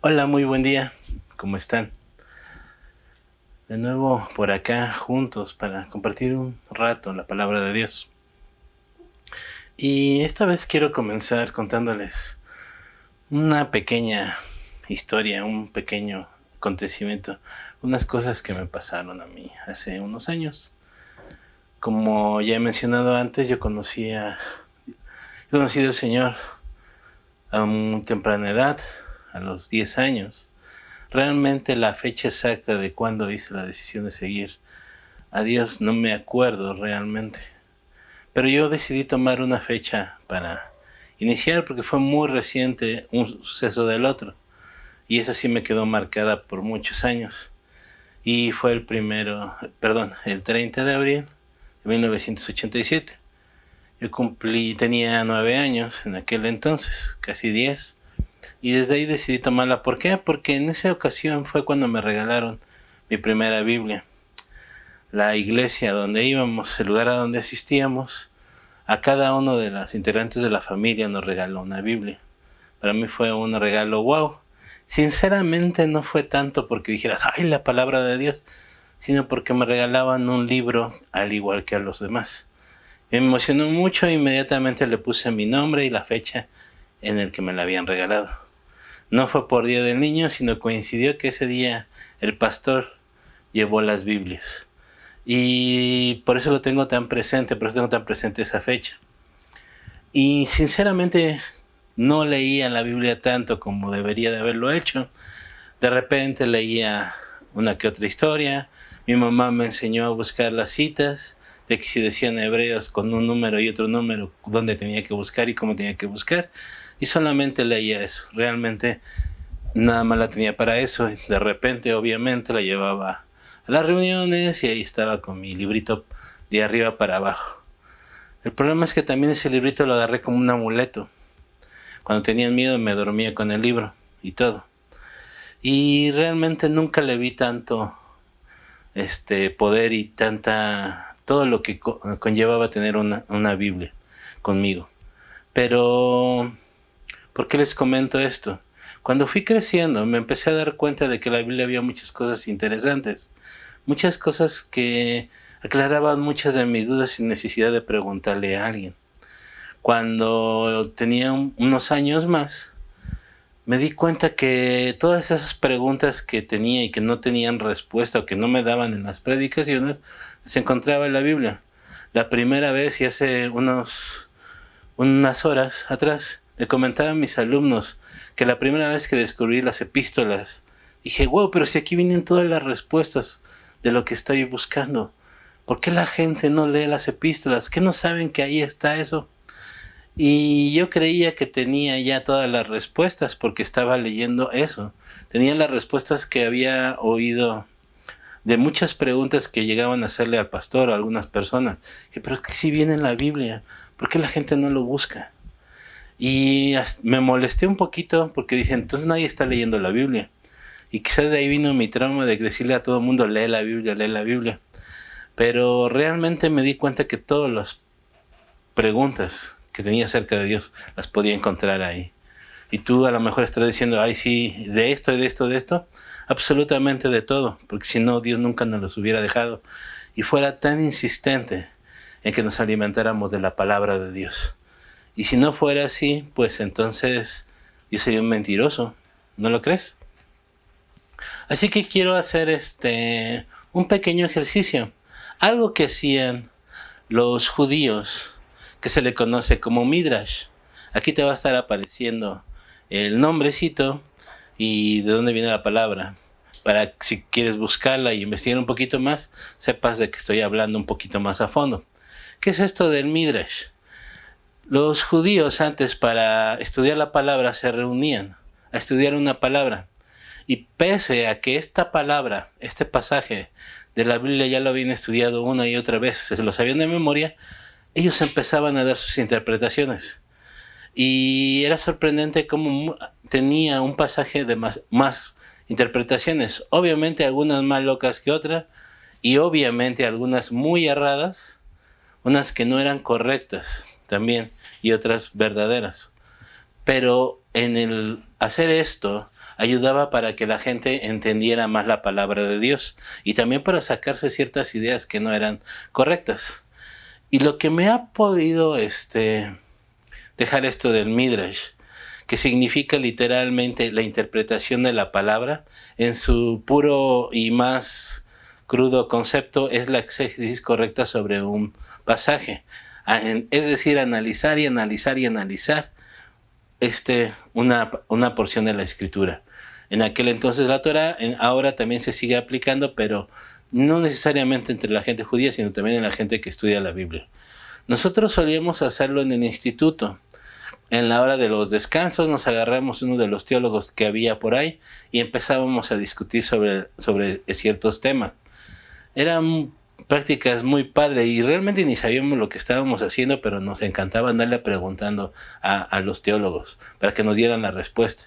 Hola, muy buen día. ¿Cómo están? De nuevo por acá juntos para compartir un rato la palabra de Dios. Y esta vez quiero comenzar contándoles una pequeña historia, un pequeño acontecimiento, unas cosas que me pasaron a mí hace unos años. Como ya he mencionado antes, yo conocí al Señor a muy temprana edad, a los 10 años. Realmente la fecha exacta de cuando hice la decisión de seguir a Dios no me acuerdo realmente. Pero yo decidí tomar una fecha para iniciar porque fue muy reciente un suceso del otro. Y esa sí me quedó marcada por muchos años. Y fue el 30 de abril de 1987. Yo tenía 9 años en aquel entonces, casi 10. Y desde ahí decidí tomarla. ¿Por qué? Porque en esa ocasión fue cuando me regalaron mi primera Biblia. La iglesia donde íbamos, el lugar a donde asistíamos, a cada uno de los integrantes de la familia nos regaló una Biblia. Para mí fue un regalo wow. Sinceramente no fue tanto porque dijeras, ¡ay, la palabra de Dios!, sino porque me regalaban un libro al igual que a los demás. Me emocionó mucho e inmediatamente le puse mi nombre y la fecha en el que me la habían regalado. No fue por Día del Niño, sino coincidió que ese día el pastor llevó las Biblias. Y por eso lo tengo tan presente, por eso tengo tan presente esa fecha. Y sinceramente no leía la Biblia tanto como debería de haberlo hecho. De repente leía una que otra historia. Mi mamá me enseñó a buscar las citas, de que si decían hebreos con un número y otro número, dónde tenía que buscar y cómo tenía que buscar. Y solamente leía eso. Realmente nada más la tenía para eso. De repente, obviamente, la llevaba a las reuniones y ahí estaba con mi librito de arriba para abajo. El problema es que también ese librito lo agarré como un amuleto. Cuando tenía miedo me dormía con el libro y todo. Y realmente nunca le vi tanto poder y todo lo que conllevaba tener una Biblia conmigo. Pero, ¿por qué les comento esto? Cuando fui creciendo me empecé a dar cuenta de que en la Biblia había muchas cosas interesantes. Muchas cosas que aclaraban muchas de mis dudas sin necesidad de preguntarle a alguien. Cuando tenía unos años más, me di cuenta que todas esas preguntas que tenía y que no tenían respuesta o que no me daban en las predicaciones, se encontraba en la Biblia. La primera vez, y hace unas horas atrás, le comentaba a mis alumnos que la primera vez que descubrí las epístolas, dije, wow, pero si aquí vienen todas las respuestas de lo que estoy buscando. ¿Por qué la gente no lee las epístolas? ¿Qué no saben que ahí está eso? Y yo creía que tenía ya todas las respuestas porque estaba leyendo eso. Tenía las respuestas que había oído de muchas preguntas que llegaban a hacerle al pastor o a algunas personas. Pero es que si viene en la Biblia, ¿por qué la gente no lo busca? Y me molesté un poquito porque dije, entonces nadie está leyendo la Biblia. Y quizás de ahí vino mi trauma de decirle a todo el mundo, lee la Biblia, lee la Biblia. Pero realmente me di cuenta que todas las preguntas que tenía acerca de Dios las podía encontrar ahí. Y tú a lo mejor estarás diciendo, ay, sí, de esto, de esto, de esto. Absolutamente de todo, porque si no, Dios nunca nos los hubiera dejado. Y fuera tan insistente en que nos alimentáramos de la palabra de Dios. Y si no fuera así, pues entonces yo sería un mentiroso. ¿No lo crees? Así que quiero hacer un pequeño ejercicio. Algo que hacían los judíos, que se le conoce como Midrash. Aquí te va a estar apareciendo el nombrecito y de dónde viene la palabra, para que si quieres buscarla y investigar un poquito más, sepas de que estoy hablando un poquito más a fondo. ¿Qué es esto del Midrash? Los judíos antes, para estudiar la palabra, se reunían a estudiar una palabra. Y pese a que esta palabra, este pasaje de la Biblia ya lo habían estudiado una y otra vez, se lo sabían de memoria, ellos empezaban a dar sus interpretaciones. Y era sorprendente cómo tenía un pasaje de más interpretaciones. Obviamente algunas más locas que otras, y obviamente algunas muy erradas, unas que no eran correctas también, y otras verdaderas. Pero en el hacer esto, ayudaba para que la gente entendiera más la palabra de Dios y también para sacarse ciertas ideas que no eran correctas. Y lo que me ha podido dejar esto del Midrash, que significa literalmente la interpretación de la palabra, en su puro y más crudo concepto, es la exégesis correcta sobre un pasaje. Es decir, analizar y analizar y analizar una porción de la escritura. En aquel entonces la Torá, ahora también se sigue aplicando, pero no necesariamente entre la gente judía, sino también en la gente que estudia la Biblia. Nosotros solíamos hacerlo en el instituto. En la hora de los descansos nos agarramos uno de los teólogos que había por ahí y empezábamos a discutir sobre ciertos temas. Eran prácticas muy padres y realmente ni sabíamos lo que estábamos haciendo, pero nos encantaba andarle preguntando a los teólogos para que nos dieran la respuesta.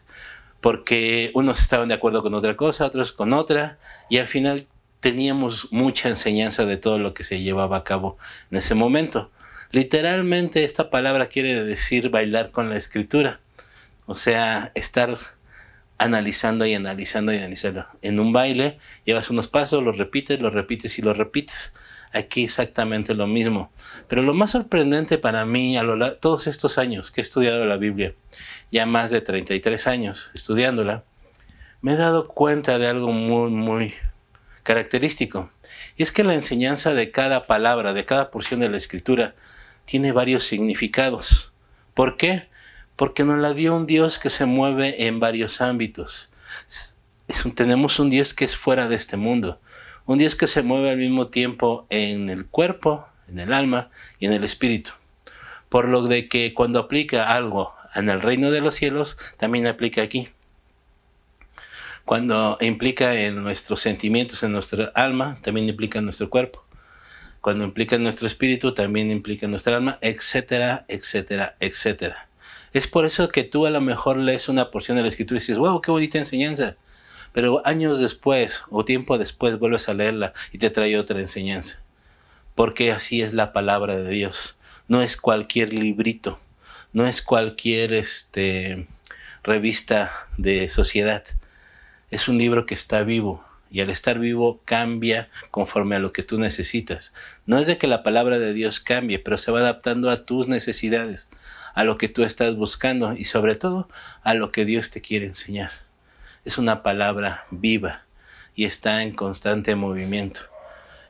Porque unos estaban de acuerdo con otra cosa, otros con otra, y al final teníamos mucha enseñanza de todo lo que se llevaba a cabo en ese momento. Literalmente esta palabra quiere decir bailar con la escritura, o sea, estar analizando y analizando y analizando. En un baile llevas unos pasos, los repites y los repites. Aquí exactamente lo mismo. Pero lo más sorprendente para mí, todos estos años que he estudiado la Biblia, ya más de 33 años estudiándola, me he dado cuenta de algo muy, muy característico. Y es que la enseñanza de cada palabra, de cada porción de la Escritura, tiene varios significados. ¿Por qué? Porque nos la dio un Dios que se mueve en varios ámbitos. Tenemos un Dios que es fuera de este mundo. Un Dios que se mueve al mismo tiempo en el cuerpo, en el alma y en el espíritu. Por lo de que cuando aplica algo en el reino de los cielos, también aplica aquí. Cuando implica en nuestros sentimientos, en nuestra alma, también implica en nuestro cuerpo. Cuando implica en nuestro espíritu, también implica en nuestra alma, etcétera, etcétera, etcétera. Es por eso que tú a lo mejor lees una porción de la Escritura y dices, wow, qué bonita enseñanza. Pero años después o tiempo después vuelves a leerla y te trae otra enseñanza. Porque así es la palabra de Dios. No es cualquier librito, no es cualquier revista de sociedad. Es un libro que está vivo. Y al estar vivo cambia conforme a lo que tú necesitas. No es de que la palabra de Dios cambie, pero se va adaptando a tus necesidades, a lo que tú estás buscando y sobre todo a lo que Dios te quiere enseñar. Es una palabra viva y está en constante movimiento.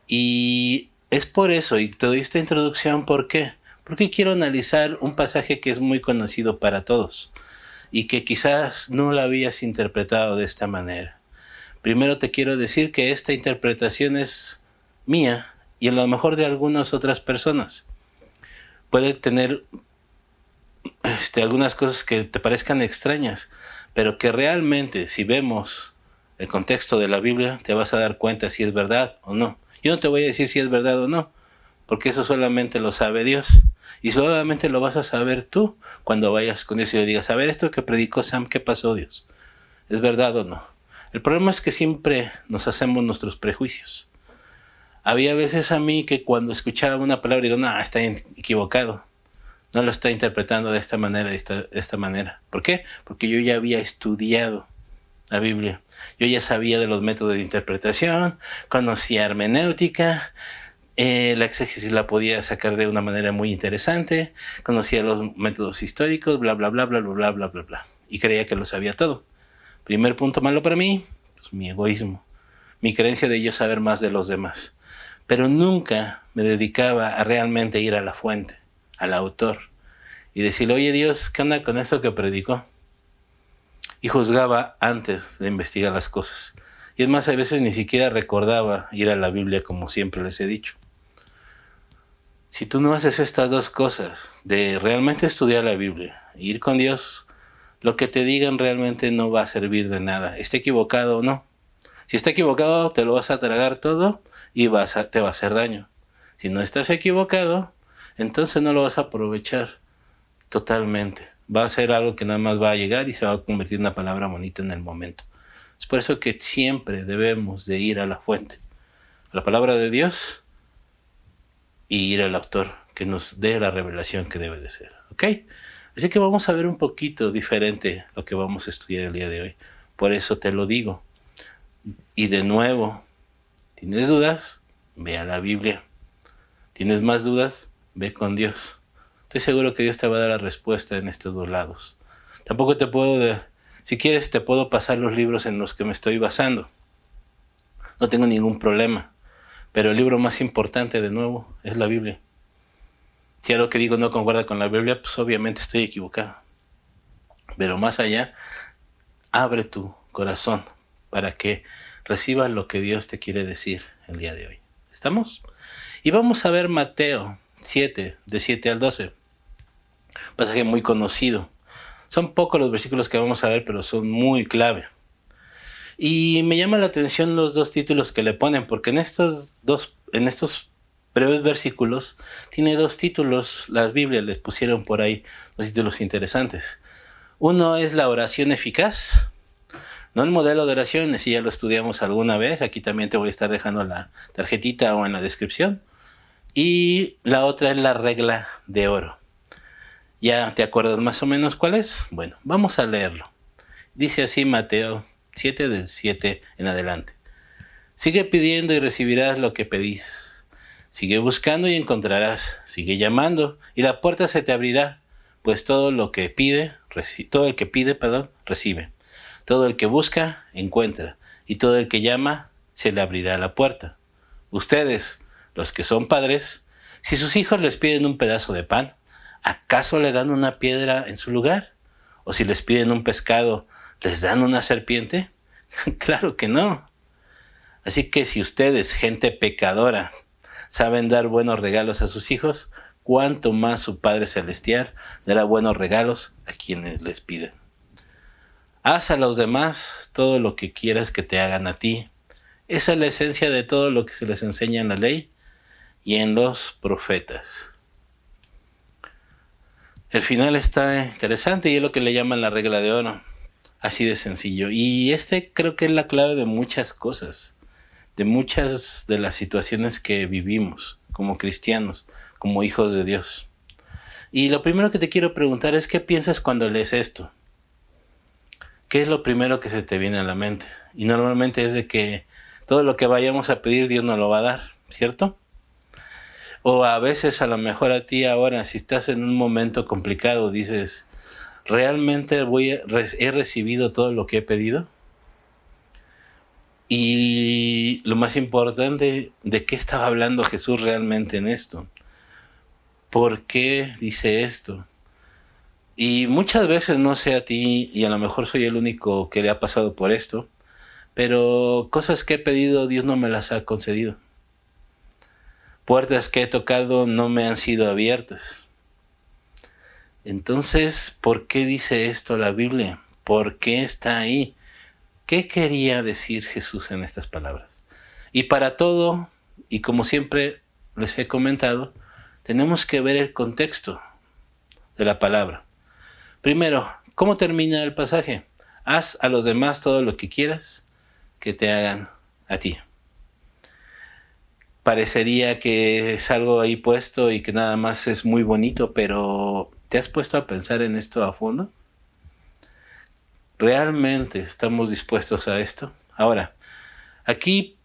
Y es por eso, y te doy esta introducción, ¿por qué? Porque quiero analizar un pasaje que es muy conocido para todos y que quizás no lo habías interpretado de esta manera. Primero te quiero decir que esta interpretación es mía y a lo mejor de algunas otras personas. Puede tener algunas cosas que te parezcan extrañas, pero que realmente si vemos el contexto de la Biblia te vas a dar cuenta si es verdad o no. Yo no te voy a decir si es verdad o no, porque eso solamente lo sabe Dios. Y solamente lo vas a saber tú cuando vayas con Dios y le digas, a ver, esto que predicó Sam, ¿qué pasó, Dios? ¿Es verdad o no? El problema es que siempre nos hacemos nuestros prejuicios. Había veces a mí que cuando escuchaba una palabra digo, no, está equivocado. No lo está interpretando de esta manera, de esta manera. ¿Por qué? Porque yo ya había estudiado la Biblia. Yo ya sabía de los métodos de interpretación, conocía hermenéutica, la exégesis la podía sacar de una manera muy interesante, conocía los métodos históricos, bla, bla, bla, bla, bla, bla, bla, bla. Y creía que lo sabía todo. Primer punto malo para mí, pues mi egoísmo, mi creencia de yo saber más de los demás. Pero nunca me dedicaba a realmente ir a la fuente, al autor, y decirle, oye Dios, ¿qué onda con esto que predicó? Y juzgaba antes de investigar las cosas. Y es más, a veces ni siquiera recordaba ir a la Biblia como siempre les he dicho. Si tú no haces estas dos cosas, de realmente estudiar la Biblia, e ir con Dios, lo que te digan realmente no va a servir de nada, esté equivocado o no. Si está equivocado, te lo vas a tragar todo y te va a hacer daño. Si no estás equivocado, entonces no lo vas a aprovechar totalmente. Va a ser algo que nada más va a llegar y se va a convertir en una palabra bonita en el momento. Es por eso que siempre debemos de ir a la fuente, a la palabra de Dios, y ir al autor que nos dé la revelación que debe de ser. ¿Ok? Así que vamos a ver un poquito diferente lo que vamos a estudiar el día de hoy. Por eso te lo digo. Y de nuevo, ¿tienes dudas? Ve a la Biblia. ¿Tienes más dudas? Ve con Dios. Estoy seguro que Dios te va a dar la respuesta en estos dos lados. Tampoco te puedo, si quieres, te puedo pasar los libros en los que me estoy basando. No tengo ningún problema. Pero el libro más importante, de nuevo, es la Biblia. Si algo que digo no concuerda con la Biblia, pues obviamente estoy equivocado. Pero más allá, abre tu corazón para que recibas lo que Dios te quiere decir el día de hoy. ¿Estamos? Y vamos a ver Mateo 7, de 7 al 12. Pasaje muy conocido. Son pocos los versículos que vamos a ver, pero son muy clave. Y me llama la atención los dos títulos que le ponen, porque en estos breves versículos tiene dos títulos. Las Biblias les pusieron por ahí dos títulos interesantes. Uno es la oración eficaz, no el modelo de oración, ese ya lo estudiamos alguna vez. Aquí también te voy a estar dejando la tarjetita o en la descripción. Y la otra es la regla de oro. ¿Ya te acuerdas más o menos cuál es? Bueno, vamos a leerlo. Dice así Mateo 7, del 7 en adelante. Sigue pidiendo y recibirás lo que pedís. Sigue buscando y encontrarás. Sigue llamando y la puerta se te abrirá. Pues todo el que pide, recibe. Todo el que busca, encuentra. Y todo el que llama, se le abrirá la puerta. Ustedes, los que son padres, si sus hijos les piden un pedazo de pan, ¿acaso le dan una piedra en su lugar? ¿O si les piden un pescado, les dan una serpiente? Claro que no. Así que si ustedes, gente pecadora, saben dar buenos regalos a sus hijos, cuánto más su Padre Celestial dará buenos regalos a quienes les piden. Haz a los demás todo lo que quieras que te hagan a ti. Esa es la esencia de todo lo que se les enseña en la ley y en los profetas. El final está interesante y es lo que le llaman la regla de oro. Así de sencillo. Y creo que es la clave de muchas cosas, de muchas de las situaciones que vivimos como cristianos, como hijos de Dios. Y lo primero que te quiero preguntar es, ¿qué piensas cuando lees esto? ¿Qué es lo primero que se te viene a la mente? Y normalmente es de que todo lo que vayamos a pedir Dios nos lo va a dar, ¿cierto? O a veces a lo mejor a ti ahora, si estás en un momento complicado, dices, ¿realmente he recibido todo lo que he pedido? Y lo más importante, ¿de qué estaba hablando Jesús realmente en esto? ¿Por qué dice esto? Y muchas veces, no sé a ti, y a lo mejor soy el único que le ha pasado por esto, pero cosas que he pedido Dios no me las ha concedido. Puertas que he tocado no me han sido abiertas. Entonces, ¿por qué dice esto la Biblia? ¿Por qué está ahí? ¿Qué quería decir Jesús en estas palabras? Y para todo, y como siempre les he comentado, tenemos que ver el contexto de la palabra. Primero, ¿cómo termina el pasaje? Haz a los demás todo lo que quieras que te hagan a ti. Parecería que es algo ahí puesto y que nada más es muy bonito, pero ¿te has puesto a pensar en esto a fondo? ¿Realmente estamos dispuestos a esto? Ahora, aquí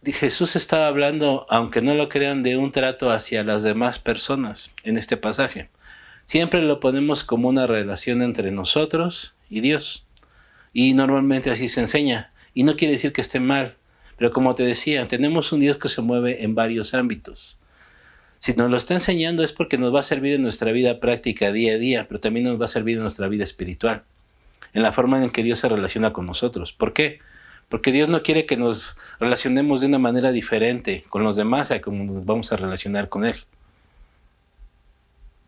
Jesús estaba hablando, aunque no lo crean, de un trato hacia las demás personas en este pasaje. Siempre lo ponemos como una relación entre nosotros y Dios. Y normalmente así se enseña. Y no quiere decir que esté mal. Pero como te decía, tenemos un Dios que se mueve en varios ámbitos. Si nos lo está enseñando es porque nos va a servir en nuestra vida práctica día a día, pero también nos va a servir en nuestra vida espiritual, en la forma en que Dios se relaciona con nosotros. ¿Por qué? Porque Dios no quiere que nos relacionemos de una manera diferente con los demás a como nos vamos a relacionar con Él.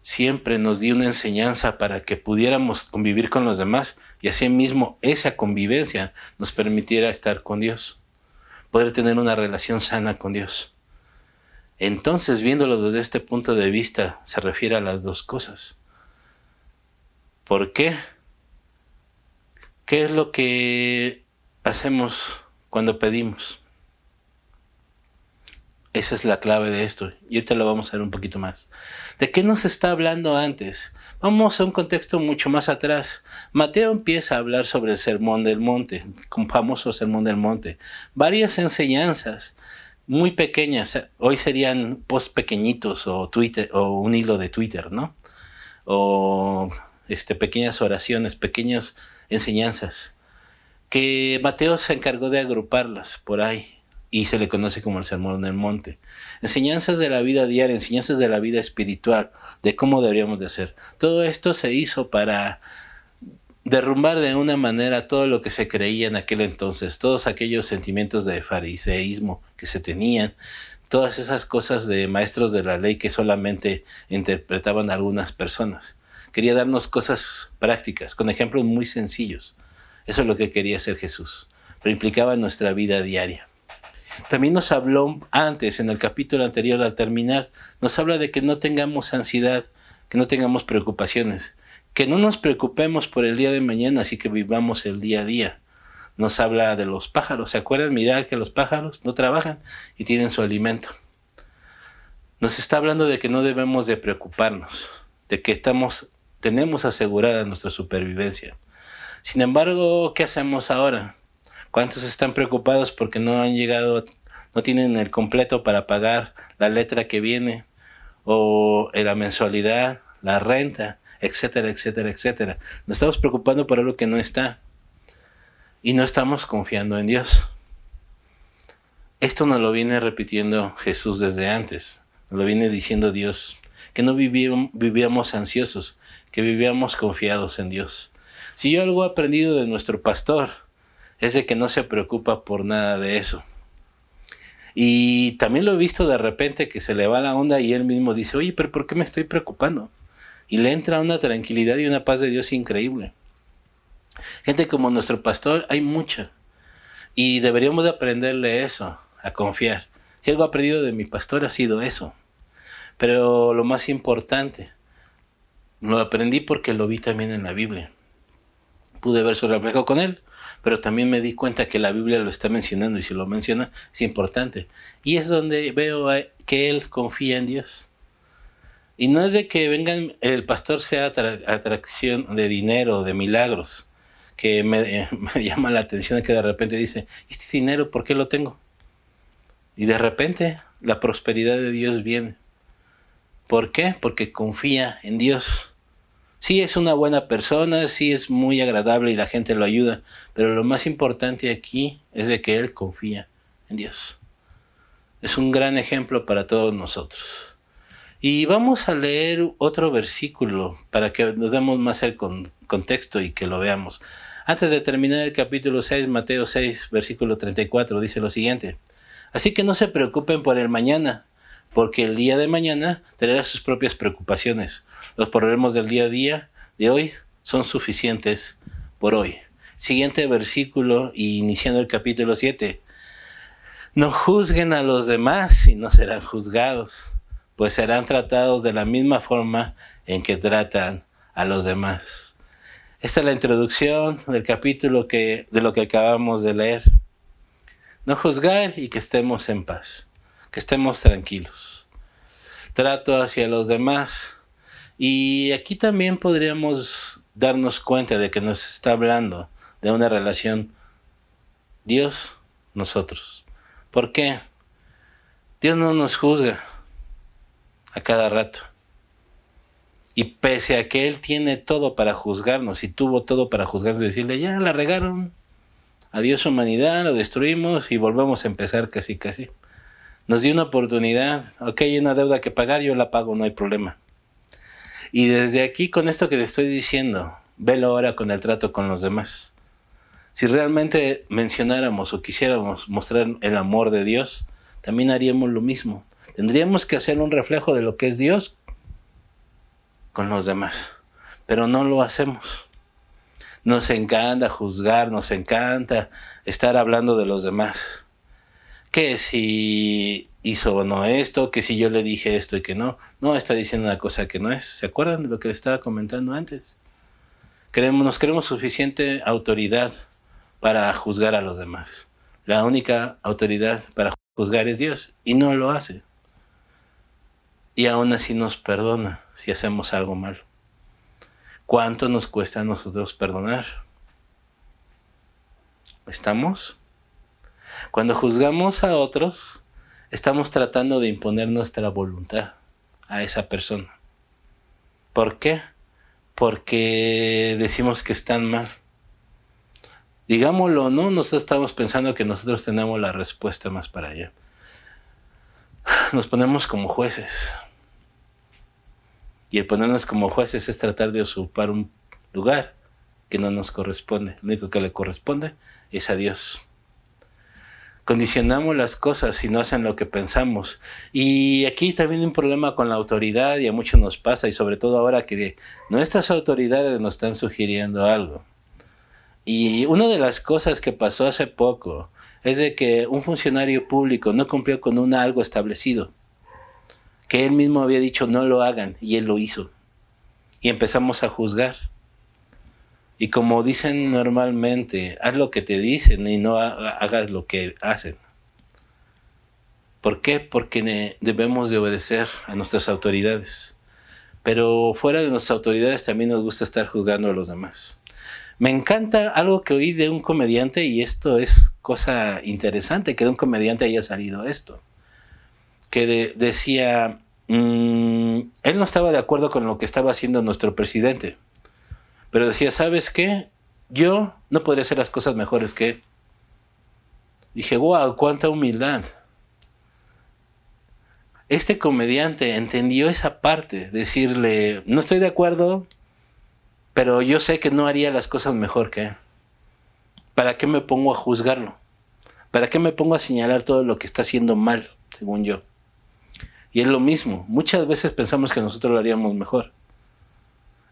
Siempre nos dio una enseñanza para que pudiéramos convivir con los demás y así mismo esa convivencia nos permitiera estar con Dios, poder tener una relación sana con Dios. Entonces, viéndolo desde este punto de vista, se refiere a las dos cosas. ¿Por qué? ¿Qué es lo que hacemos cuando pedimos? Esa es la clave de esto. Y ahorita lo vamos a ver un poquito más. ¿De qué nos está hablando antes? Vamos a un contexto mucho más atrás. Mateo empieza a hablar sobre el Sermón del Monte, un famoso Sermón del Monte. Varias enseñanzas muy pequeñas. Hoy serían posts pequeñitos o Twitter o un hilo de Twitter, ¿no? O pequeñas oraciones, pequeñas enseñanzas que Mateo se encargó de agruparlas por ahí y se le conoce como el Sermón del Monte. Enseñanzas de la vida diaria, enseñanzas de la vida espiritual, de cómo deberíamos de hacer. Todo esto se hizo para derrumbar de una manera todo lo que se creía en aquel entonces, todos aquellos sentimientos de fariseísmo que se tenían, todas esas cosas de maestros de la ley que solamente interpretaban algunas personas. Quería darnos cosas prácticas, con ejemplos muy sencillos. Eso es lo que quería hacer Jesús, pero implicaba nuestra vida diaria. También nos habló antes, en el capítulo anterior, al terminar, nos habla de que no tengamos ansiedad, que no tengamos preocupaciones, que no nos preocupemos por el día de mañana, así que vivamos el día a día. Nos habla de los pájaros, ¿se acuerdan? Mirad que los pájaros no trabajan y tienen su alimento. Nos está hablando de que no debemos de preocuparnos, de que tenemos asegurada nuestra supervivencia. Sin embargo, ¿qué hacemos ahora? ¿Cuántos están preocupados porque no han llegado, no tienen el completo para pagar la letra que viene, o la mensualidad, la renta, etcétera, etcétera, etcétera? Nos estamos preocupando por algo que no está y no estamos confiando en Dios. Esto nos lo viene repitiendo Jesús desde antes, nos lo viene diciendo Dios, que no vivíamos ansiosos, que vivíamos confiados en Dios. Si yo algo he aprendido de nuestro pastor, es de que no se preocupa por nada de eso. Y también lo he visto de repente que se le va la onda y él mismo dice, oye, pero ¿por qué me estoy preocupando? Y le entra una tranquilidad y una paz de Dios increíble. Gente como nuestro pastor hay mucha. Y deberíamos de aprenderle eso, a confiar. Si algo he aprendido de mi pastor ha sido eso. Pero lo más importante, lo aprendí porque lo vi también en la Biblia. Pude ver su reflejo con él, pero también me di cuenta que la Biblia lo está mencionando y si lo menciona es importante. Y es donde veo que él confía en Dios. Y no es de que el pastor sea atracción de dinero, de milagros, que me llama la atención que de repente dice, ¿este dinero por qué lo tengo? Y de repente la prosperidad de Dios viene. ¿Por qué? Porque confía en Dios. Sí es una buena persona, sí es muy agradable y la gente lo ayuda, pero lo más importante aquí es de que él confía en Dios. Es un gran ejemplo para todos nosotros. Y vamos a leer otro versículo para que nos demos más el contexto y que lo veamos. Antes de terminar el capítulo 6, Mateo 6, versículo 34, dice lo siguiente. Así que no se preocupen por el mañana, porque el día de mañana traerá sus propias preocupaciones. Los problemas del día a día de hoy son suficientes por hoy. Siguiente versículo, y iniciando el capítulo 7. No juzguen a los demás y no serán juzgados, pues serán tratados de la misma forma en que tratan a los demás. Esta es la introducción del capítulo de lo que acabamos de leer. No juzgar y que estemos en paz, que estemos tranquilos. Trato hacia los demás. Y aquí también podríamos darnos cuenta de que nos está hablando de una relación Dios-nosotros. ¿Por qué? Dios no nos juzga a cada rato. Y pese a que Él tiene todo para juzgarnos y tuvo todo para juzgarnos y decirle, ya la regaron, adiós humanidad, lo destruimos y volvemos a empezar casi. Nos dio una oportunidad, ok, hay una deuda que pagar, yo la pago, no hay problema. Y desde aquí, con esto que te estoy diciendo, velo ahora con el trato con los demás. Si realmente mencionáramos o quisiéramos mostrar el amor de Dios, también haríamos lo mismo. Tendríamos que hacer un reflejo de lo que es Dios con los demás, pero no lo hacemos. Nos encanta juzgar, nos encanta estar hablando de los demás. Que si hizo o no esto, que si yo le dije esto y que no. No, está diciendo una cosa que no es. ¿Se acuerdan de lo que les estaba comentando antes? Nos creemos suficiente autoridad para juzgar a los demás. La única autoridad para juzgar es Dios, y no lo hace. Y aún así nos perdona si hacemos algo malo. ¿Cuánto nos cuesta a nosotros perdonar? ¿Estamos? Cuando juzgamos a otros, estamos tratando de imponer nuestra voluntad a esa persona. ¿Por qué? Porque decimos que están mal. Digámoslo o no, nosotros estamos pensando que nosotros tenemos la respuesta más para allá. Nos ponemos como jueces. Y el ponernos como jueces es tratar de usurpar un lugar que no nos corresponde. Lo único que le corresponde es a Dios. Condicionamos las cosas y no hacen lo que pensamos. Y aquí también hay un problema con la autoridad y a muchos nos pasa, y sobre todo ahora que nuestras autoridades nos están sugiriendo algo. Y una de las cosas que pasó hace poco es de que un funcionario público no cumplió con algo establecido, que él mismo había dicho no lo hagan, y él lo hizo. Y empezamos a juzgar. Y como dicen normalmente, haz lo que te dicen y no hagas lo que hacen. ¿Por qué? Porque debemos de obedecer a nuestras autoridades. Pero fuera de nuestras autoridades también nos gusta estar juzgando a los demás. Me encanta algo que oí de un comediante, y esto es cosa interesante, que de un comediante haya salido esto. Que decía, él no estaba de acuerdo con lo que estaba haciendo nuestro presidente. Pero decía, ¿sabes qué? Yo no podría hacer las cosas mejores que él. Dije, wow, cuánta humildad. Este comediante entendió esa parte, decirle, no estoy de acuerdo, pero yo sé que no haría las cosas mejor que él. ¿Para qué me pongo a juzgarlo? ¿Para qué me pongo a señalar todo lo que está haciendo mal, según yo? Y es lo mismo, muchas veces pensamos que nosotros lo haríamos mejor.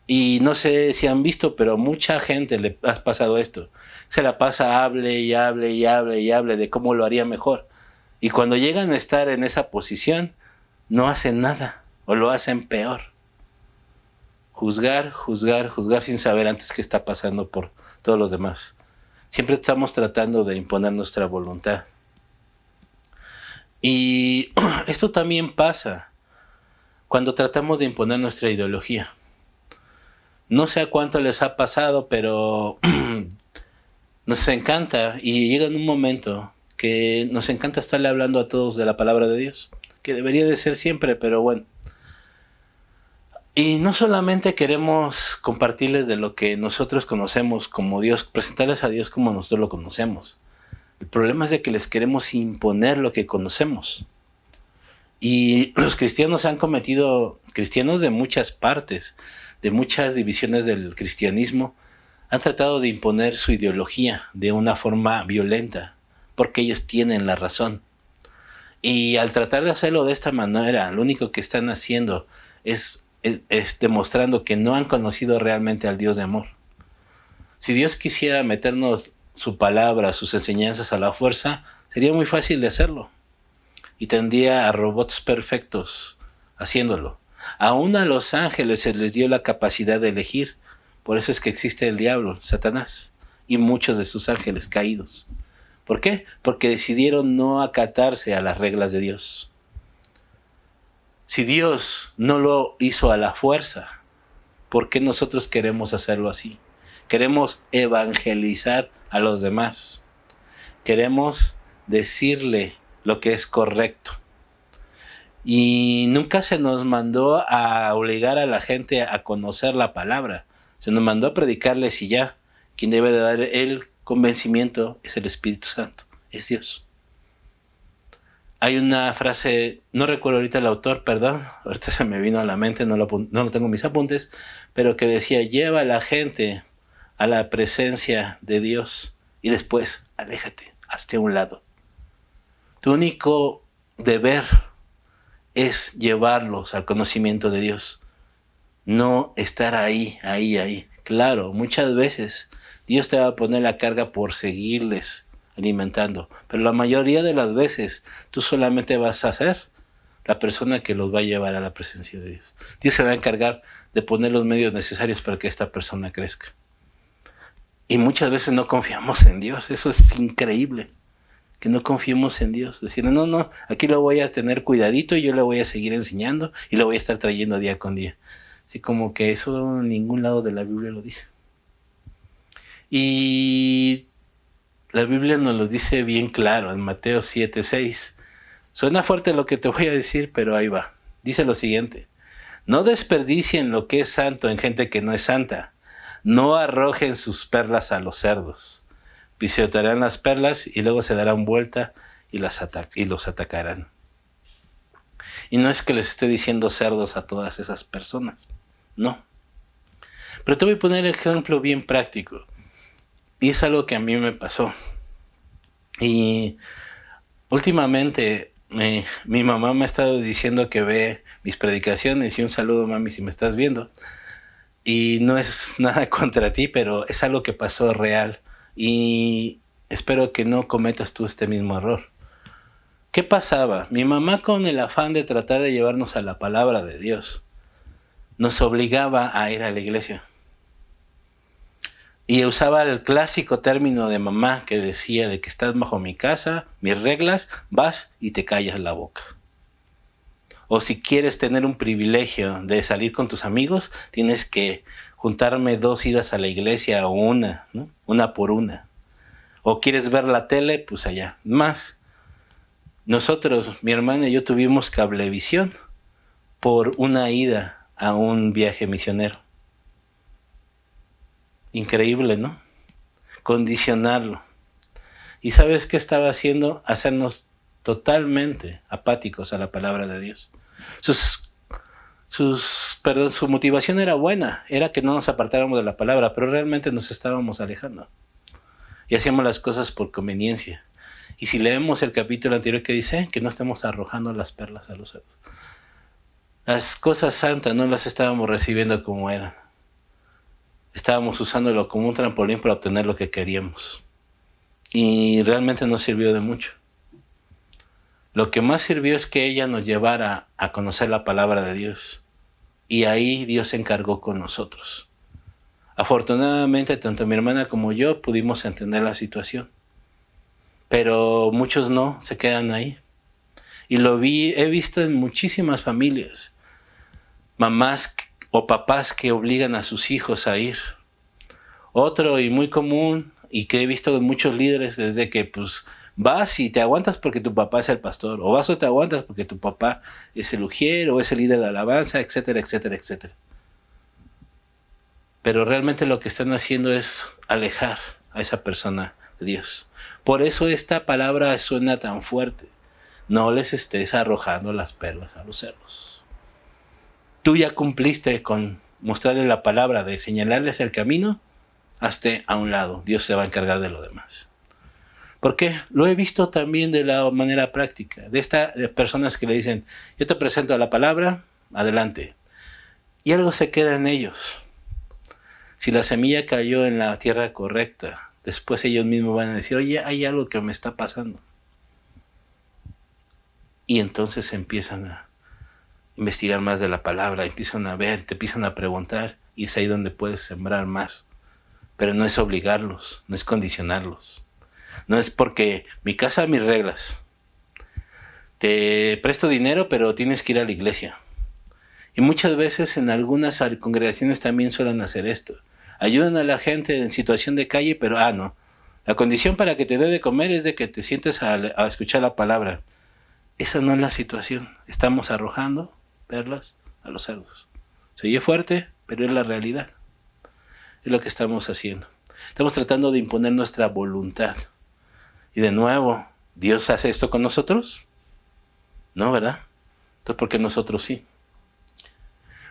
Y no sé si han visto, pero a mucha gente le ha pasado esto. Se la pasa, hable y hable y hable y hable de cómo lo haría mejor. Y cuando llegan a estar en esa posición, no hacen nada o lo hacen peor. Juzgar, juzgar, juzgar sin saber antes qué está pasando por todos los demás. Siempre estamos tratando de imponer nuestra voluntad. Y esto también pasa cuando tratamos de imponer nuestra ideología. No sé a cuánto les ha pasado, pero nos encanta, y llega en un momento que nos encanta estarle hablando a todos de la palabra de Dios, que debería de ser siempre, pero bueno. Y no solamente queremos compartirles de lo que nosotros conocemos como Dios, presentarles a Dios como nosotros lo conocemos. El problema es de que les queremos imponer lo que conocemos. Y los cristianos han cometido, cristianos de muchas partes, de muchas divisiones del cristianismo, han tratado de imponer su ideología de una forma violenta, porque ellos tienen la razón. Y al tratar de hacerlo de esta manera, lo único que están haciendo es demostrando que no han conocido realmente al Dios de amor. Si Dios quisiera meternos su palabra, sus enseñanzas a la fuerza, sería muy fácil de hacerlo. Y tendría a robots perfectos haciéndolo. Aún a los ángeles se les dio la capacidad de elegir. Por eso es que existe el diablo, Satanás, y muchos de sus ángeles caídos. ¿Por qué? Porque decidieron no acatarse a las reglas de Dios. Si Dios no lo hizo a la fuerza, ¿por qué nosotros queremos hacerlo así? Queremos evangelizar a los demás. Queremos decirle lo que es correcto. Y nunca se nos mandó a obligar a la gente a conocer la palabra. Se nos mandó a predicarles y ya. Quien debe de dar el convencimiento es el Espíritu Santo, es Dios. Hay una frase, no recuerdo ahorita el autor, perdón, ahorita se me vino a la mente, no lo tengo en mis apuntes, pero que decía, lleva a la gente a la presencia de Dios y después aléjate, hazte a un lado. Tu único deber es llevarlos al conocimiento de Dios, no estar ahí. Claro, muchas veces Dios te va a poner la carga por seguirles alimentando, pero la mayoría de las veces tú solamente vas a ser la persona que los va a llevar a la presencia de Dios. Dios se va a encargar de poner los medios necesarios para que esta persona crezca. Y muchas veces no confiamos en Dios, eso es increíble. que no confiemos en Dios. Decir, no, aquí lo voy a tener cuidadito y yo le voy a seguir enseñando y lo voy a estar trayendo día con día. Así como que eso en ningún lado de la Biblia lo dice. Y la Biblia nos lo dice bien claro en Mateo 7:6. Suena fuerte lo que te voy a decir, pero ahí va. Dice lo siguiente: no desperdicien lo que es santo en gente que no es santa. No arrojen sus perlas a los cerdos. Pisotearán las perlas y luego se darán vuelta y los atacarán. Y no es que les esté diciendo cerdos a todas esas personas, no. Pero te voy a poner un ejemplo bien práctico. Y es algo que a mí me pasó. Y últimamente mi mamá me ha estado diciendo que ve mis predicaciones, y un saludo, mami, si me estás viendo. Y no es nada contra ti, pero es algo que pasó real. Y espero que no cometas tú este mismo error. ¿Qué pasaba? Mi mamá, con el afán de tratar de llevarnos a la palabra de Dios, nos obligaba a ir a la iglesia. Y usaba el clásico término de mamá que decía de que estás bajo mi casa, mis reglas, vas y te callas la boca. O si quieres tener un privilegio de salir con tus amigos, tienes que juntarme 2 idas a la iglesia o una, ¿no? Una por una. O quieres ver la tele, pues allá. Más, nosotros, mi hermana y yo, tuvimos cablevisión por una ida a un viaje misionero. Increíble, ¿no? Condicionarlo. ¿Y sabes qué estaba haciendo? Hacernos totalmente apáticos a la palabra de Dios. Su motivación era buena, era que no nos apartáramos de la palabra, pero realmente nos estábamos alejando. Y hacíamos las cosas por conveniencia. Y si leemos el capítulo anterior que dice que no estemos arrojando las perlas a los cerdos. Las cosas santas no las estábamos recibiendo como eran. Estábamos usándolo como un trampolín para obtener lo que queríamos. Y realmente no sirvió de mucho. Lo que más sirvió es que ella nos llevara a conocer la palabra de Dios. Y ahí Dios se encargó con nosotros. Afortunadamente, tanto mi hermana como yo pudimos entender la situación. Pero muchos no, se quedan ahí. Y he visto en muchísimas familias. Mamás o papás que obligan a sus hijos a ir. Otro y muy común, y que he visto en muchos líderes, desde que pues vas y te aguantas porque tu papá es el pastor, o vas o te aguantas porque tu papá es el ujier o es el líder de alabanza, etcétera, etcétera, etcétera. Pero realmente lo que están haciendo es alejar a esa persona de Dios. Por eso esta palabra suena tan fuerte. No les estés arrojando las perlas a los cerdos. Tú ya cumpliste con mostrarles la palabra, de señalarles el camino, hazte a un lado. Dios se va a encargar de lo demás. ¿Por qué? Lo he visto también de la manera práctica. De personas que le dicen, yo te presento la palabra, adelante. Y algo se queda en ellos. Si la semilla cayó en la tierra correcta, después ellos mismos van a decir, oye, hay algo que me está pasando. Y entonces empiezan a investigar más de la palabra, empiezan a ver, te empiezan a preguntar, y es ahí donde puedes sembrar más. Pero no es obligarlos, no es condicionarlos. No es porque mi casa, mis reglas. Te presto dinero, pero tienes que ir a la iglesia. Y muchas veces en algunas congregaciones también suelen hacer esto. Ayudan a la gente en situación de calle, pero no. La condición para que te dé de comer es de que te sientes a escuchar la palabra. Esa no es la situación. Estamos arrojando perlas a los cerdos. Se oye fuerte, pero es la realidad. Es lo que estamos haciendo. Estamos tratando de imponer nuestra voluntad. Y de nuevo, ¿Dios hace esto con nosotros? No, ¿verdad? Entonces, ¿por qué nosotros sí?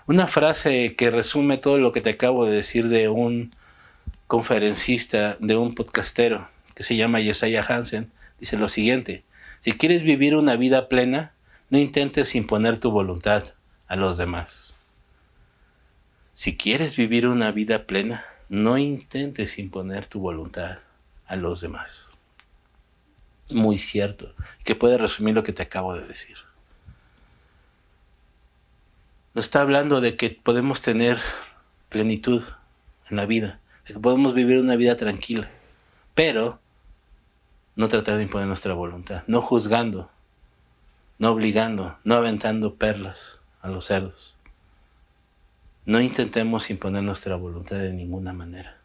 Una frase que resume todo lo que te acabo de decir de un conferencista, de un podcastero, que se llama Josiah Hansen, dice lo siguiente: si quieres vivir una vida plena, no intentes imponer tu voluntad a los demás. Si quieres vivir una vida plena, no intentes imponer tu voluntad a los demás. Muy cierto, que puede resumir lo que te acabo de decir. Nos está hablando de que podemos tener plenitud en la vida, de que podemos vivir una vida tranquila, pero No tratar de imponer nuestra voluntad, no juzgando, no obligando, no aventando perlas a los cerdos. No intentemos imponer nuestra voluntad de ninguna manera.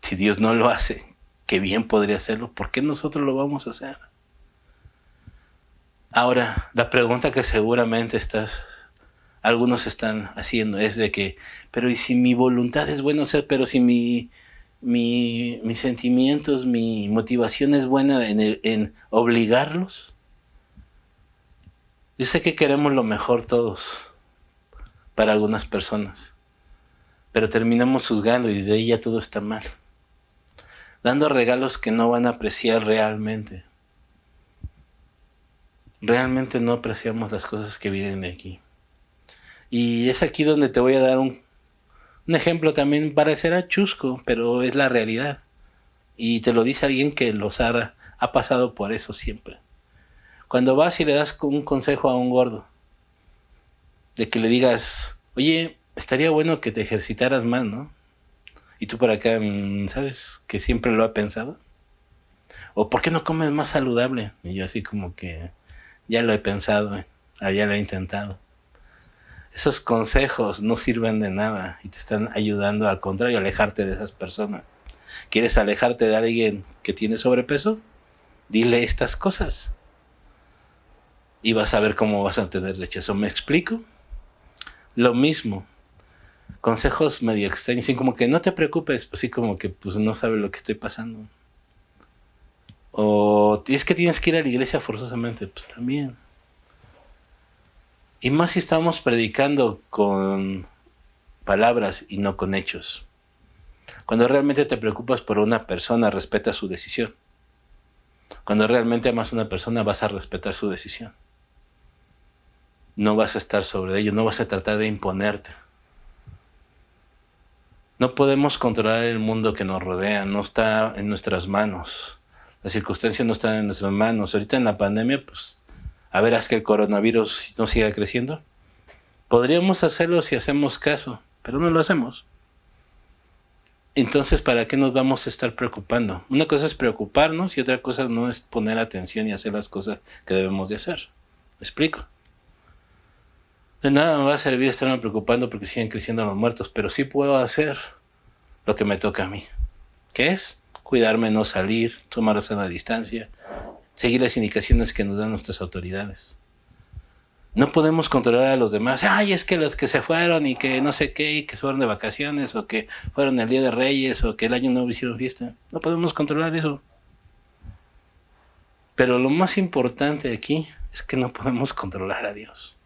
Si Dios no lo hace, que bien podría hacerlo, ¿por qué nosotros lo vamos a hacer? Ahora, la pregunta que seguramente algunos están haciendo es de que, pero ¿y si mi voluntad es buena? O sea, pero si mis sentimientos, mi motivación es buena en obligarlos. Yo sé que queremos lo mejor todos para algunas personas, pero terminamos juzgando y desde ahí ya todo está mal. Dando regalos que no van a apreciar realmente. Realmente no apreciamos las cosas que vienen de aquí. Y es aquí donde te voy a dar un ejemplo también, parecerá chusco, pero es la realidad. Y te lo dice alguien que ha pasado por eso siempre. Cuando vas y le das un consejo a un gordo, de que le digas, oye, estaría bueno que te ejercitaras más, ¿no? Y tú por acá, ¿sabes que siempre lo ha pensado? O ¿por qué no comes más saludable? Y yo así como que ya lo he pensado, ya lo he intentado. Esos consejos no sirven de nada y te están ayudando, al contrario, a alejarte de esas personas. ¿Quieres alejarte de alguien que tiene sobrepeso? Dile estas cosas. Y vas a ver cómo vas a tener rechazo. ¿Me explico? Lo mismo. Consejos medio extraños, así como que no te preocupes, pues sí, como que pues no sabe lo que estoy pasando. O es que tienes que ir a la iglesia forzosamente, pues también. Y más si estamos predicando con palabras y no con hechos. Cuando realmente te preocupas por una persona, respeta su decisión. Cuando realmente amas a una persona, vas a respetar su decisión. No vas a estar sobre ello, no vas a tratar de imponerte. No podemos controlar el mundo que nos rodea, no está en nuestras manos. Las circunstancias no están en nuestras manos. Ahorita en la pandemia, pues, a ver, haz que el coronavirus no siga creciendo. Podríamos hacerlo si hacemos caso, pero no lo hacemos. Entonces, ¿para qué nos vamos a estar preocupando? Una cosa es preocuparnos y otra cosa no es poner atención y hacer las cosas que debemos de hacer. ¿Me explico? De nada me va a servir estarme preocupando porque siguen creciendo los muertos, pero sí puedo hacer lo que me toca a mí. ¿Qué es? Cuidarme, no salir, tomar sana distancia, seguir las indicaciones que nos dan nuestras autoridades. No podemos controlar a los demás. Ay, es que los que se fueron y que no sé qué, y que se fueron de vacaciones, o que fueron el Día de Reyes, o que el año nuevo hicieron fiesta. No podemos controlar eso. Pero lo más importante aquí es que no podemos controlar a Dios.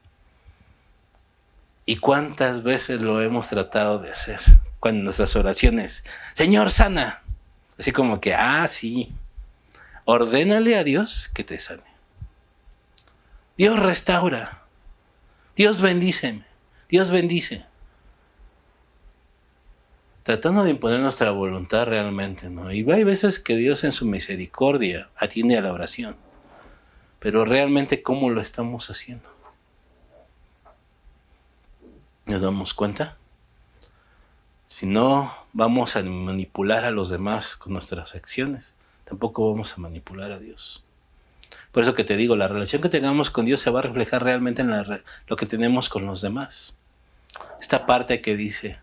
¿Y cuántas veces lo hemos tratado de hacer? Cuando en nuestras oraciones, Señor, sana. Así como que, sí. Ordénale a Dios que te sane. Dios restaura. Dios bendíceme. Dios bendice. Tratando de imponer nuestra voluntad realmente, ¿no? Y hay veces que Dios en su misericordia atiende a la oración. Pero realmente, ¿cómo lo estamos haciendo? ¿Nos damos cuenta? Si no vamos a manipular a los demás con nuestras acciones, tampoco vamos a manipular a Dios. Por eso que te digo, la relación que tengamos con Dios se va a reflejar realmente en lo que tenemos con los demás. Esta parte que dice,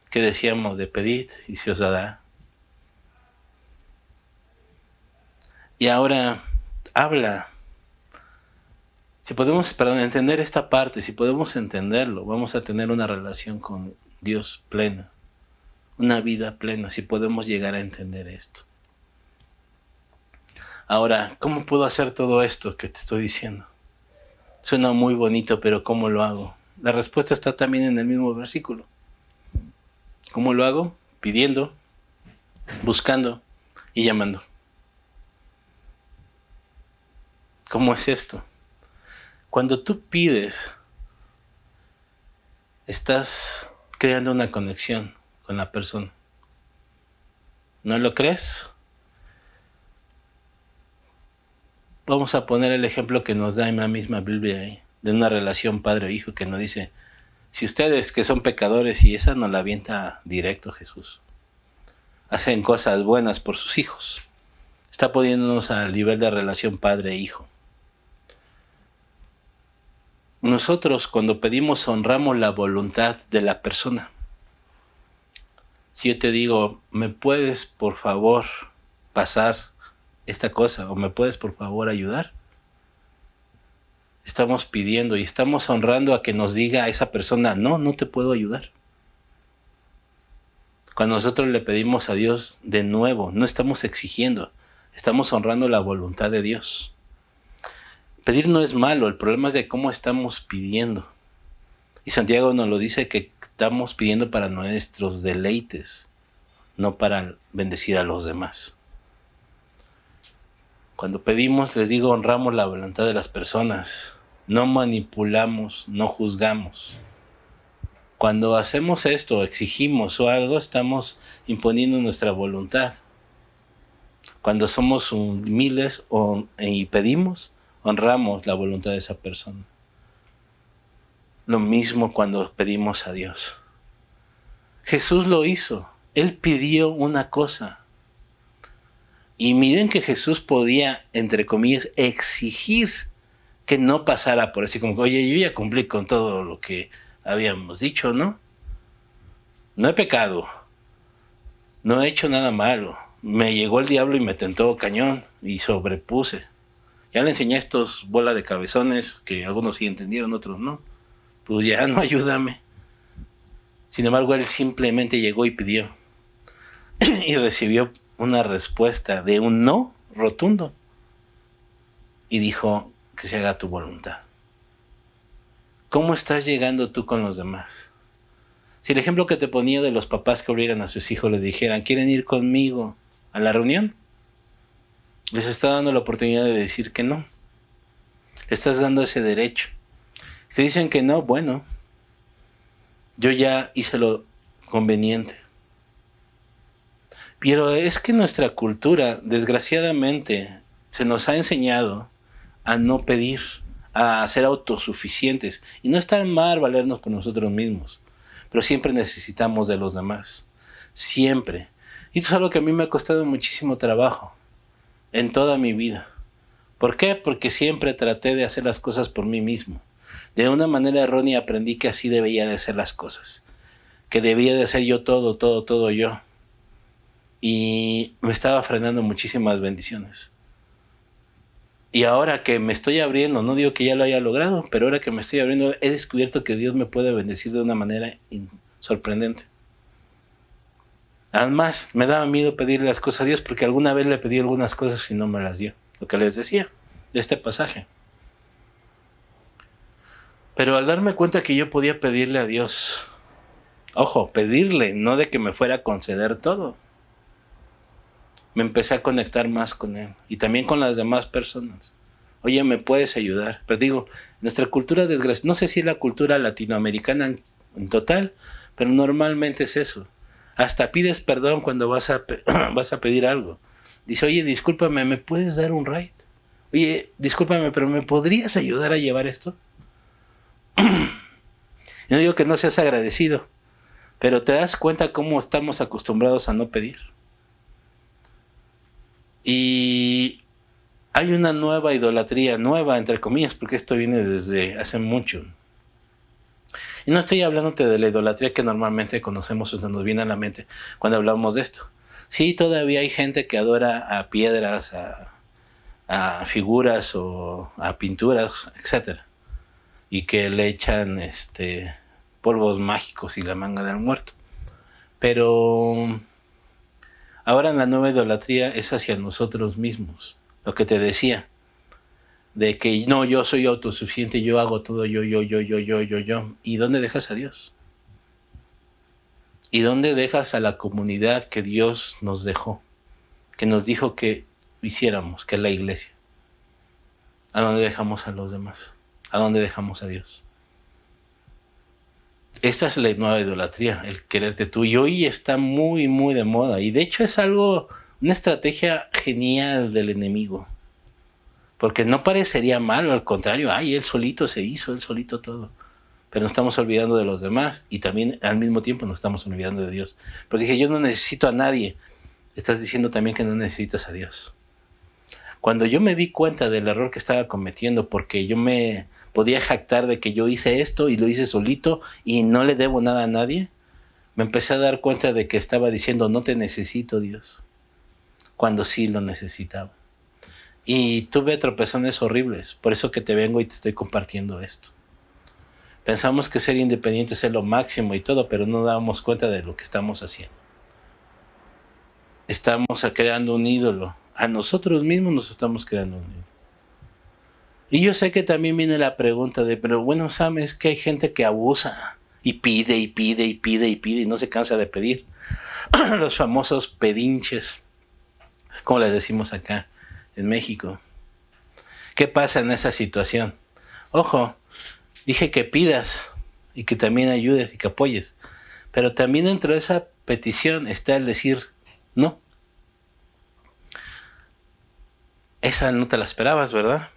que decíamos de pedid y se os dará. Y ahora habla. Si podemos, entender esta parte, si podemos entenderlo, vamos a tener una relación con Dios plena, una vida plena, si podemos llegar a entender esto. Ahora, ¿cómo puedo hacer todo esto que te estoy diciendo? Suena muy bonito, pero ¿cómo lo hago? La respuesta está también en el mismo versículo. ¿Cómo lo hago? Pidiendo, buscando y llamando. ¿Cómo es esto? Cuando tú pides, estás creando una conexión con la persona. ¿No lo crees? Vamos a poner el ejemplo que nos da en la misma Biblia ahí, de una relación padre-hijo que nos dice, si ustedes que son pecadores, y esa nos la avienta directo Jesús, hacen cosas buenas por sus hijos, Está poniéndonos al nivel de relación padre-hijo. Nosotros cuando pedimos honramos la voluntad de la persona. Si yo te digo, ¿me puedes por favor pasar esta cosa? ¿O me puedes por favor ayudar? Estamos pidiendo y estamos honrando a que nos diga a esa persona, no, no te puedo ayudar. Cuando nosotros le pedimos a Dios de nuevo, no estamos exigiendo, estamos honrando la voluntad de Dios. Pedir no es malo, el problema es de cómo estamos pidiendo. Y Santiago nos lo dice que estamos pidiendo para nuestros deleites, no para bendecir a los demás. Cuando pedimos, les digo, honramos la voluntad de las personas, no manipulamos, no juzgamos. Cuando hacemos esto, exigimos o algo, estamos imponiendo nuestra voluntad. Cuando somos humildes y pedimos, honramos la voluntad de esa persona. Lo mismo cuando pedimos a Dios. Jesús lo hizo. Él pidió una cosa. Y miren que Jesús podía, entre comillas, exigir que no pasara por así como, oye, yo ya cumplí con todo lo que habíamos dicho, ¿no? No he pecado. No he hecho nada malo. Me llegó el diablo y me tentó cañón y sobrepuse. Ya le enseñé a estos bola de cabezones que algunos sí entendieron, otros no. Pues ya no, ayúdame. Sin embargo, él simplemente llegó y pidió. Y recibió una respuesta de un no rotundo. Y dijo que se haga tu voluntad. ¿Cómo estás llegando tú con los demás? Si el ejemplo que te ponía de los papás que obligan a sus hijos les dijeran, ¿quieren ir conmigo a la reunión? Les está dando la oportunidad de decir que no. Le estás dando ese derecho. Si te dicen que no, bueno, yo ya hice lo conveniente. Pero es que nuestra cultura, desgraciadamente, se nos ha enseñado a no pedir, a ser autosuficientes. Y no está mal valernos por nosotros mismos, pero siempre necesitamos de los demás. Siempre. Y esto es algo que a mí me ha costado muchísimo trabajo en toda mi vida. ¿Por qué? Porque siempre traté de hacer las cosas por mí mismo. De una manera errónea aprendí que así debía de hacer las cosas. Que debía de hacer yo todo yo. Y me estaba frenando muchísimas bendiciones. Y ahora que me estoy abriendo, no digo que ya lo haya logrado, pero ahora que me estoy abriendo, he descubierto que Dios me puede bendecir de una manera sorprendente. Además, me daba miedo pedirle las cosas a Dios porque alguna vez le pedí algunas cosas y no me las dio. Lo que les decía de este pasaje. Pero al darme cuenta que yo podía pedirle a Dios, ojo, pedirle, no de que me fuera a conceder todo, me empecé a conectar más con Él y también con las demás personas. Oye, ¿me puedes ayudar? Pero digo, nuestra cultura no sé si es la cultura latinoamericana en total, pero normalmente es eso. Hasta pides perdón cuando vas a pedir algo. Dice, oye, discúlpame, ¿me puedes dar un ride? Oye, discúlpame, pero ¿me podrías ayudar a llevar esto? No digo que no seas agradecido, pero te das cuenta cómo estamos acostumbrados a no pedir. Y hay una nueva idolatría, nueva entre comillas, porque esto viene desde hace mucho. Y no estoy hablándote de la idolatría que normalmente conocemos o nos viene a la mente cuando hablamos de esto. Sí, todavía hay gente que adora a piedras, a figuras o a pinturas, etc. Y que le echan polvos mágicos y la manga del muerto. Pero ahora la nueva idolatría es hacia nosotros mismos. Lo que te decía, de que no, yo soy autosuficiente, yo hago todo, yo. ¿Y dónde dejas a Dios? ¿Y dónde dejas a la comunidad que Dios nos dejó? Que nos dijo que hiciéramos, que es la iglesia. ¿A dónde dejamos a los demás? ¿A dónde dejamos a Dios? Esta es la nueva idolatría, el quererte tú. Y hoy está muy, muy de moda. Y de hecho es una estrategia genial del enemigo. Porque no parecería malo, al contrario, él solito se hizo, él solito todo. Pero nos estamos olvidando de los demás y también al mismo tiempo nos estamos olvidando de Dios. Porque dije, yo no necesito a nadie. Estás diciendo también que no necesitas a Dios. Cuando yo me di cuenta del error que estaba cometiendo, porque yo me podía jactar de que yo hice esto y lo hice solito y no le debo nada a nadie, me empecé a dar cuenta de que estaba diciendo, no te necesito, Dios, cuando sí lo necesitaba. Y tuve tropezones horribles, por eso que te vengo y te estoy compartiendo esto. Pensamos que ser independientes es lo máximo y todo, pero no damos cuenta de lo que estamos haciendo. Estamos creando un ídolo. A nosotros mismos nos estamos creando un ídolo. Y yo sé que también viene la pregunta de, pero bueno, Sam, es que hay gente que abusa y pide y pide y pide y pide y no se cansa de pedir. Los famosos pedinches, como les decimos acá en México. ¿Qué pasa en esa situación? Ojo, dije que pidas y que también ayudes y que apoyes. Pero también dentro de esa petición está el decir no. Esa no te la esperabas, ¿verdad?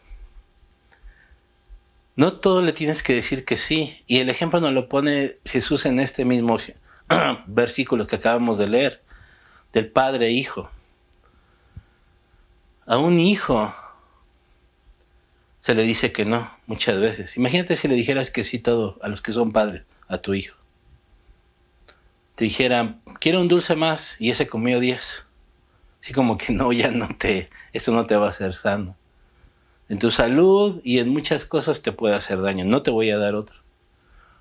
No todo le tienes que decir que sí. Y el ejemplo nos lo pone Jesús en este mismo versículo que acabamos de leer, del padre e hijo. A un hijo se le dice que no muchas veces. Imagínate si le dijeras que sí todo a los que son padres, a tu hijo. Te dijeran, quiero un dulce más, y ese comió 10. Así como que no, esto no te va a hacer sano. En tu salud y en muchas cosas te puede hacer daño, no te voy a dar otro.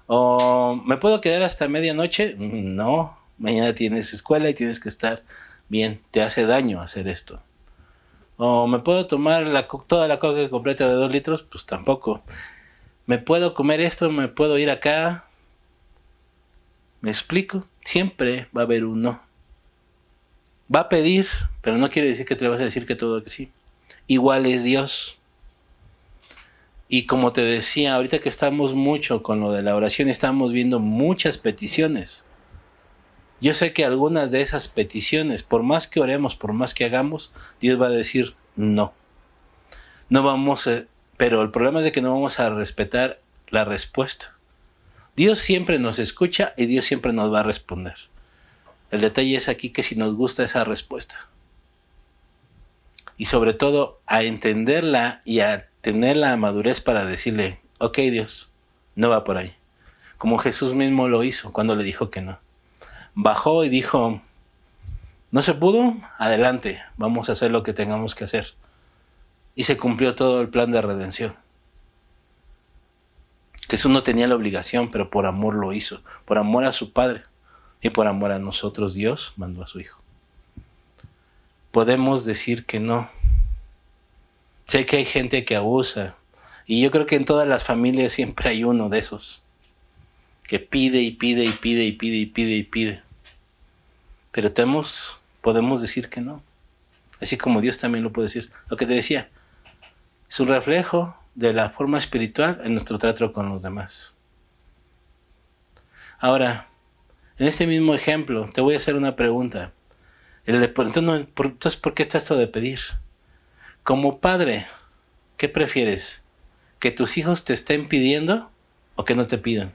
O, ¿me puedo quedar hasta medianoche? No, mañana tienes escuela y tienes que estar bien, te hace daño hacer esto. O, ¿me puedo tomar toda la coca completa de 2 litros? Pues tampoco. ¿Me puedo comer esto? ¿Me puedo ir acá? ¿Me explico? Siempre va a haber un no. Va a pedir, pero no quiere decir que te le vas a decir que todo que sí. Igual es Dios. Y como te decía, ahorita que estamos mucho con lo de la oración, estamos viendo muchas peticiones. Yo sé que algunas de esas peticiones, por más que oremos, por más que hagamos, Dios va a decir no. No vamos a, pero el problema es de que no vamos a respetar la respuesta. Dios siempre nos escucha y Dios siempre nos va a responder. El detalle es aquí que si nos gusta esa respuesta. Y sobre todo a entenderla y a tener la madurez para decirle, ok Dios, no va por ahí. Como Jesús mismo lo hizo cuando le dijo que no. Bajó y dijo, ¿no se pudo? Adelante, vamos a hacer lo que tengamos que hacer. Y se cumplió todo el plan de redención. Jesús no tenía la obligación, pero por amor lo hizo. Por amor a su Padre y por amor a nosotros, Dios mandó a su Hijo. Podemos decir que no. Sé que hay gente que abusa. Y yo creo que en todas las familias siempre hay uno de esos. Que pide y pide y pide y pide y pide y pide. Pero podemos decir que no. Así como Dios también lo puede decir. Lo que te decía, es un reflejo de la forma espiritual en nuestro trato con los demás. Ahora, en este mismo ejemplo, te voy a hacer una pregunta. Entonces, ¿por qué está esto de pedir? Como padre, ¿qué prefieres? ¿Que tus hijos te estén pidiendo o que no te pidan?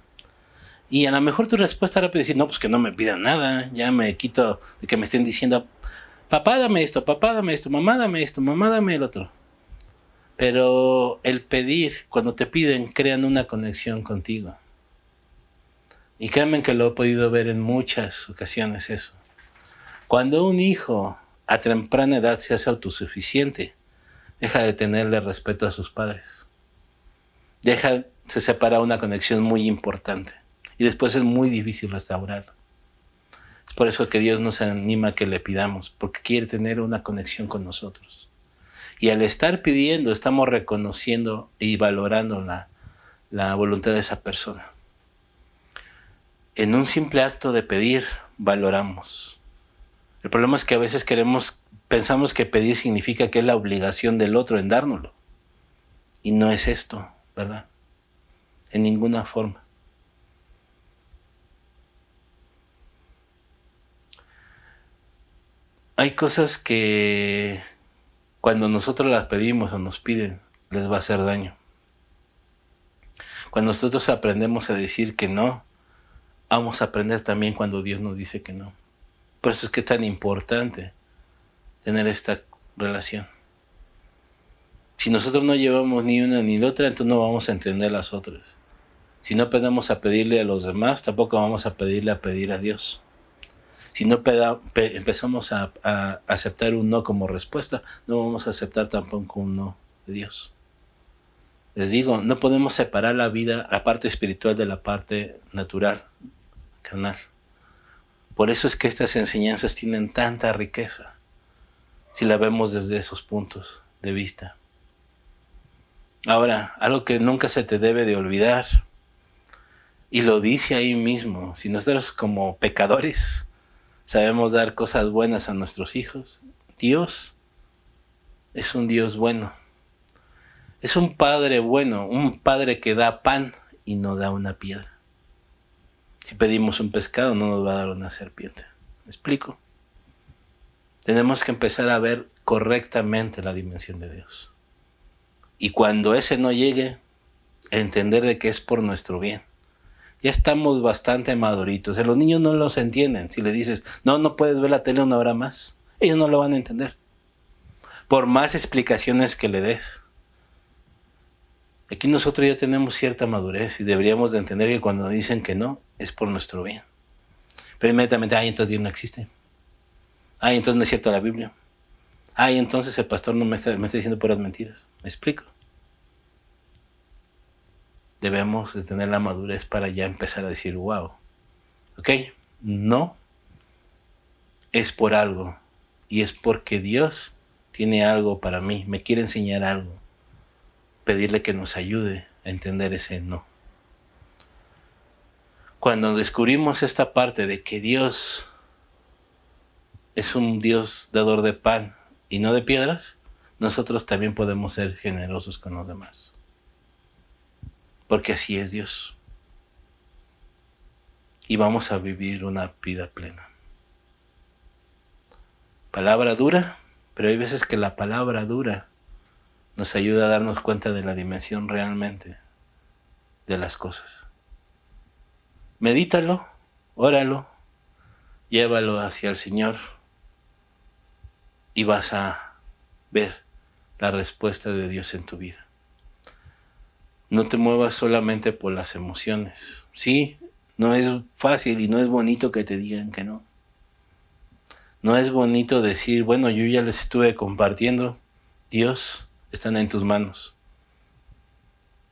Y a lo mejor tu respuesta era decir, no, pues que no me pidan nada, ya me quito de que me estén diciendo, papá dame esto, mamá dame el otro. Pero el pedir, cuando te piden, crean una conexión contigo. Y créanme que lo he podido ver en muchas ocasiones eso. Cuando un hijo a temprana edad se hace autosuficiente, deja de tenerle respeto a sus padres. Se separa una conexión muy importante. Y después es muy difícil restaurarla. Es por eso que Dios nos anima a que le pidamos, porque quiere tener una conexión con nosotros. Y al estar pidiendo, estamos reconociendo y valorando la voluntad de esa persona. En un simple acto de pedir, valoramos. El problema es que a veces pensamos que pedir significa que es la obligación del otro en dárnoslo. Y no es esto, ¿verdad? En ninguna forma. Hay cosas que cuando nosotros las pedimos o nos piden, les va a hacer daño. Cuando nosotros aprendemos a decir que no, vamos a aprender también cuando Dios nos dice que no. Por eso es que es tan importante tener esta relación. Si nosotros no llevamos ni una ni la otra, entonces no vamos a entender las otras. Si no aprendemos a pedirle a los demás, tampoco vamos a pedir a Dios. Si no empezamos a aceptar un no como respuesta, no vamos a aceptar tampoco un no de Dios. Les digo, no podemos separar la vida, la parte espiritual de la parte natural, carnal. Por eso es que estas enseñanzas tienen tanta riqueza, si la vemos desde esos puntos de vista. Ahora, algo que nunca se te debe de olvidar, y lo dice ahí mismo, si nosotros como pecadores sabemos dar cosas buenas a nuestros hijos, Dios es un Dios bueno. Es un Padre bueno, un Padre que da pan y no da una piedra. Si pedimos un pescado, no nos va a dar una serpiente. ¿Me explico? Tenemos que empezar a ver correctamente la dimensión de Dios. Y cuando ese no llegue, entender de que es por nuestro bien. Ya estamos bastante maduritos. Los niños no los entienden. Si le dices, no puedes ver la tele una hora más, ellos no lo van a entender. Por más explicaciones que le des. Aquí nosotros ya tenemos cierta madurez y deberíamos de entender que cuando dicen que no, es por nuestro bien. Pero inmediatamente, entonces Dios no existe. Entonces no es cierto la Biblia. Entonces el pastor no me está diciendo puras mentiras. ¿Me explico? Debemos de tener la madurez para ya empezar a decir, wow, ok, no es por algo. Y es porque Dios tiene algo para mí, me quiere enseñar algo. Pedirle que nos ayude a entender ese no. Cuando descubrimos esta parte de que Dios es un Dios dador de pan y no de piedras, nosotros también podemos ser generosos con los demás. Porque así es Dios. Y vamos a vivir una vida plena. Palabra dura, pero hay veces que la palabra dura nos ayuda a darnos cuenta de la dimensión realmente de las cosas. Medítalo, óralo, llévalo hacia el Señor y vas a ver la respuesta de Dios en tu vida. No te muevas solamente por las emociones. Sí, no es fácil y no es bonito que te digan que no. No es bonito decir, bueno, yo ya les estuve compartiendo, Dios, están en tus manos.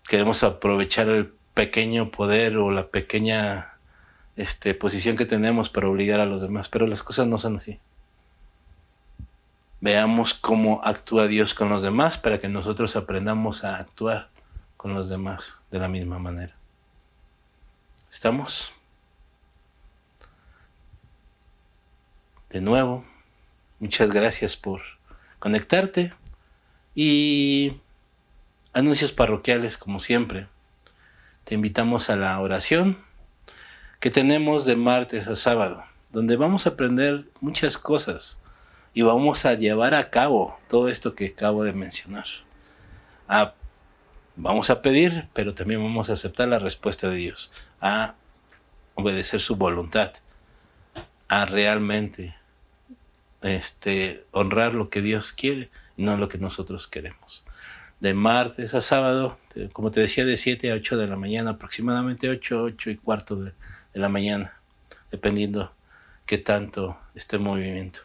Queremos aprovechar el pequeño poder o la pequeña posición que tenemos para obligar a los demás, pero las cosas no son así. Veamos cómo actúa Dios con los demás para que nosotros aprendamos a actuar con los demás de la misma manera. ¿Estamos? De nuevo, muchas gracias por conectarte y anuncios parroquiales como siempre. Te invitamos a la oración que tenemos de martes a sábado, donde vamos a aprender muchas cosas y vamos a llevar a cabo todo esto que acabo de mencionar. Vamos a pedir, pero también vamos a aceptar la respuesta de Dios, a obedecer su voluntad, a realmente honrar lo que Dios quiere y no lo que nosotros queremos. De martes a sábado, como te decía, de 7 a 8 de la mañana, aproximadamente 8 y cuarto de la mañana, dependiendo qué tanto esté en movimiento.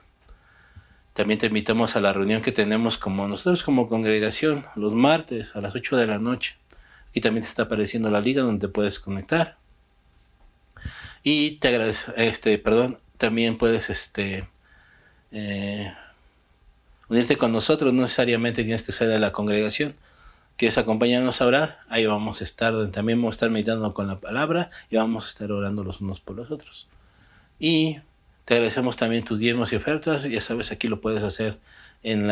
También te invitamos a la reunión que tenemos nosotros como congregación los martes a las 8 de la noche. Aquí también te está apareciendo la liga donde te puedes conectar. Y te agradezco, también puedes unirte con nosotros, no necesariamente tienes que ser de la congregación. ¿Quieres acompañarnos a orar? Ahí vamos a estar, donde también vamos a estar meditando con la palabra y vamos a estar orando los unos por los otros. Y te agradecemos también tus diezmos y ofertas. Ya sabes, aquí lo puedes hacer en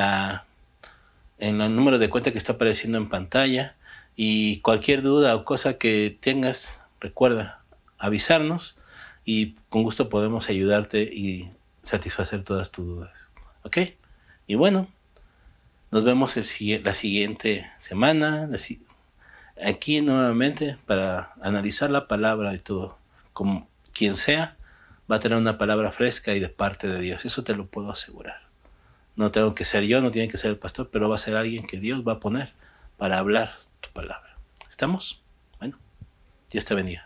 el número de cuenta que está apareciendo en pantalla. Y cualquier duda o cosa que tengas, recuerda avisarnos y con gusto podemos ayudarte y satisfacer todas tus dudas. ¿Ok? Y bueno, nos vemos la siguiente semana, aquí nuevamente para analizar la palabra y todo. Como quien sea, va a tener una palabra fresca y de parte de Dios. Eso te lo puedo asegurar. No tengo que ser yo, no tiene que ser el pastor, pero va a ser alguien que Dios va a poner para hablar tu palabra. ¿Estamos? Bueno, Dios te bendiga.